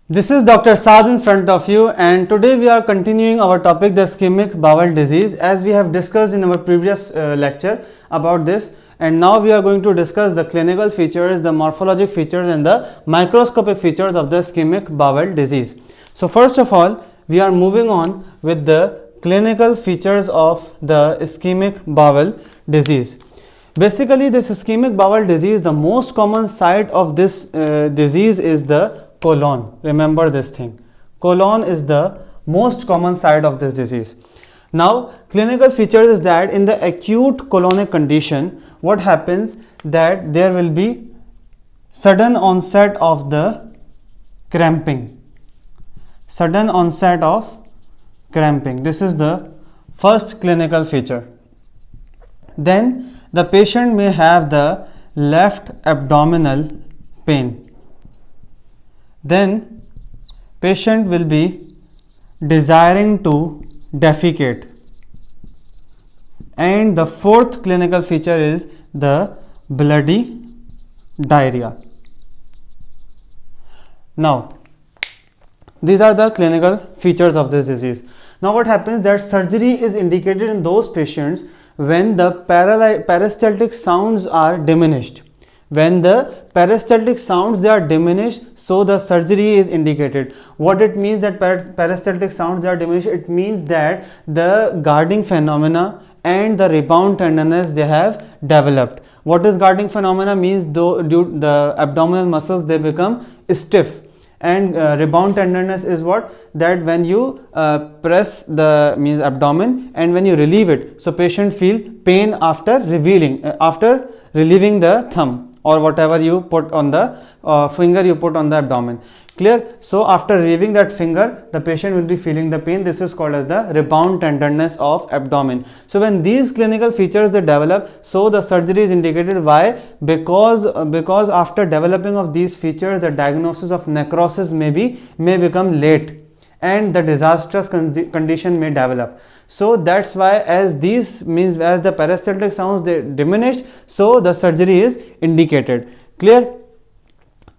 This is Dr. Saad in front of you, and today we are continuing our topic, the ischemic bowel disease, as we have discussed in our previous lecture about this. And now we are going to discuss the clinical features, the morphologic features and the microscopic features of the ischemic bowel disease. So first of all, we are moving on with the clinical features of the ischemic bowel disease. Basically, this ischemic bowel disease, the most common site of this disease is the colon. Remember this thing. Colon is the most common site of this disease. Now, clinical features is that in the acute colonic condition, what happens that there will be sudden onset of the cramping. Sudden onset of cramping. This is the first clinical feature. Then the patient may have the left abdominal pain. Then patient will be desiring to defecate. And the fourth clinical feature is the bloody diarrhea. Now, these are the clinical features of this disease. Now what happens that surgery is indicated in those patients when the peristaltic sounds are diminished. When the peristaltic sounds they are diminished, so the surgery is indicated. What it means that peristaltic sounds they are diminished? It means that the guarding phenomena and the rebound tenderness they have developed. What is guarding phenomena? Means though due the abdominal muscles they become stiff, and rebound tenderness is what? That when you press the means abdomen and when you relieve it, so patient feel pain after relieving the thumb or whatever you put on the finger you put on the abdomen. Clear? So after relieving that finger, the patient will be feeling the pain. This is called as the rebound tenderness of abdomen. So when these clinical features they develop, so the surgery is indicated. Why? Because after developing of these features, the diagnosis of necrosis may become late, and the disastrous condition may develop. So that's why as the peristaltic sounds they diminished, so the surgery is indicated. Clear?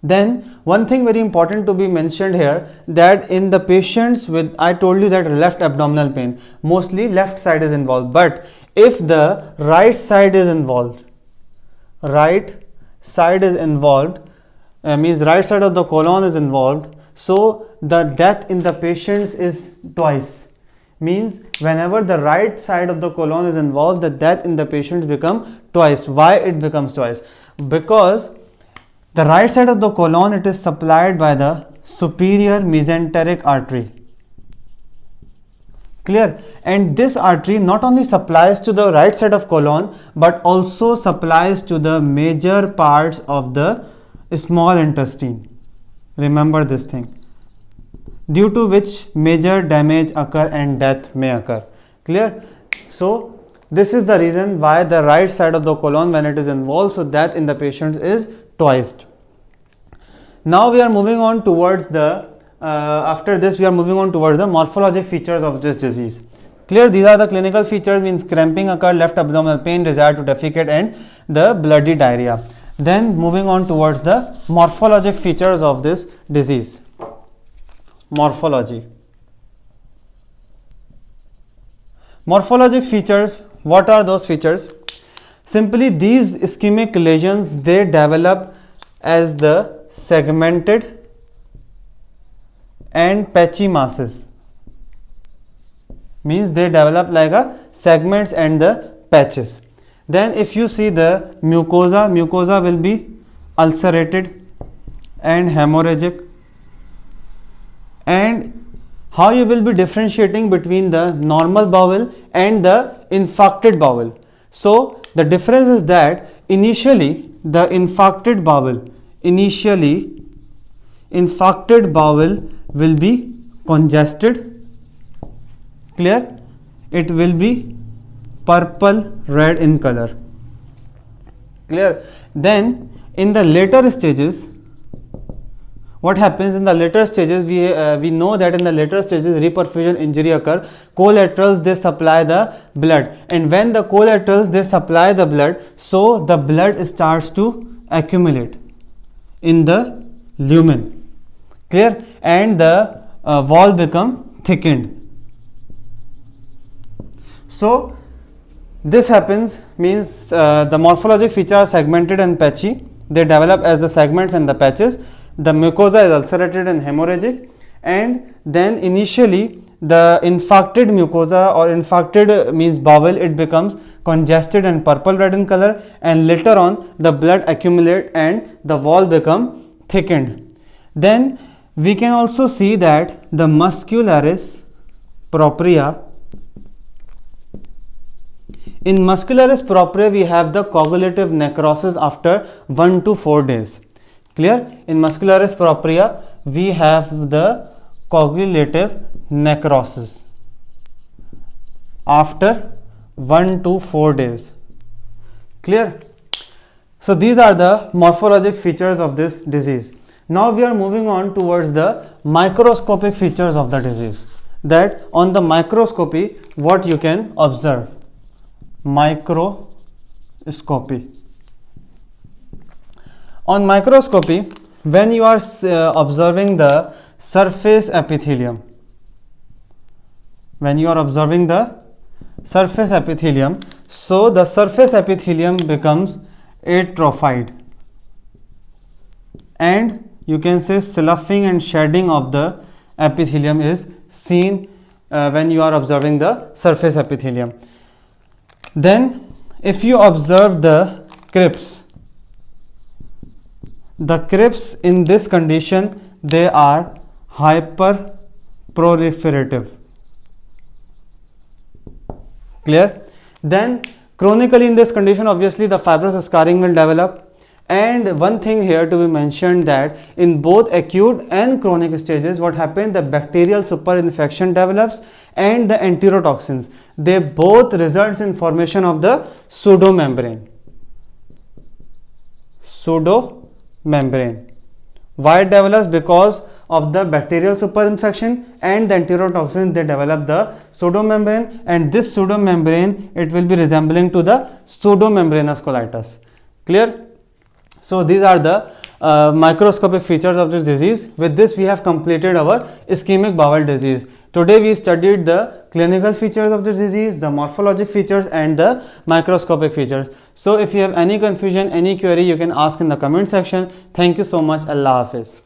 Then one thing very important to be mentioned here, that in the patients with, I told you that left abdominal pain, mostly left side is involved, but if the right side is involved, means right side of the colon is involved, so the death in the patients is twice. Means whenever the right side of the colon is involved, the death in the patients become twice. Why it becomes twice? Because the right side of the colon, it is supplied by the superior mesenteric artery. Clear? And this artery not only supplies to the right side of colon, but also supplies to the major parts of the small intestine. Remember this thing. Due to which major damage occur and death may occur. Clear? So this is the reason why the right side of the colon, when it is involved, so death in the patient is twice. Now we are moving on towards the after this we are moving on towards the morphologic features of this disease. Clear? These are the clinical features, means cramping occur, left abdominal pain, desire to defecate and the bloody diarrhea. Then moving on towards the morphologic features of this disease. Morphology. Morphologic features, what are those features? Simply these ischemic lesions they develop as the segmented and patchy masses. Means they develop like a segments and the patches. Then if you see the mucosa will be ulcerated and hemorrhagic. And how you will be differentiating between the normal bowel and the infarcted bowel? So the difference is that initially the infarcted bowel will be congested. Clear? It will be purple red in color. Clear? Then in the later stages, what happens in the later stages? We know that in the later stages reperfusion injury occur. Collaterals they supply the blood, and when the collaterals they supply the blood, so the blood starts to accumulate in the lumen. clear, and the wall become thickened. So this happens means the morphologic features are segmented and patchy. They develop as the segments and the patches. The mucosa is ulcerated and hemorrhagic, and then initially the infarcted mucosa or infarcted means bowel, it becomes congested and purple red in color, and later on the blood accumulate and the wall become thickened. Then we can also see that the muscularis propria, in muscularis propria we have the coagulative necrosis after 1 to 4 days. Clear? In muscularis propria we have the coagulative necrosis after 1 to 4 days. Clear? So these are the morphologic features of this disease. Now we are moving on towards the microscopic features of the disease. That on the microscopy what you can observe. Microscopy. On microscopy, when you are observing the surface epithelium, so the surface epithelium becomes atrophied, and you can say sloughing and shedding of the epithelium is seen when you are observing the surface epithelium. Then if you observe the crypts in this condition, they are hyperproliferative. Clear? Then chronically in this condition, obviously the fibrous scarring will develop. And one thing here to be mentioned, that in both acute and chronic stages, what happens, the bacterial superinfection develops and the enterotoxins, they both results in formation of the pseudomembrane. Why it develops? Because of the bacterial superinfection and the enterotoxin, they develop the pseudomembrane, and this pseudomembrane, it will be resembling to the pseudomembranous colitis. Clear? So these are the microscopic features of this disease. With this we have completed our ischemic bowel disease. Today we studied the clinical features of the disease, the morphologic features and the microscopic features. So if you have any confusion, any query, you can ask in the comment section. Thank you so much. Allah Hafiz.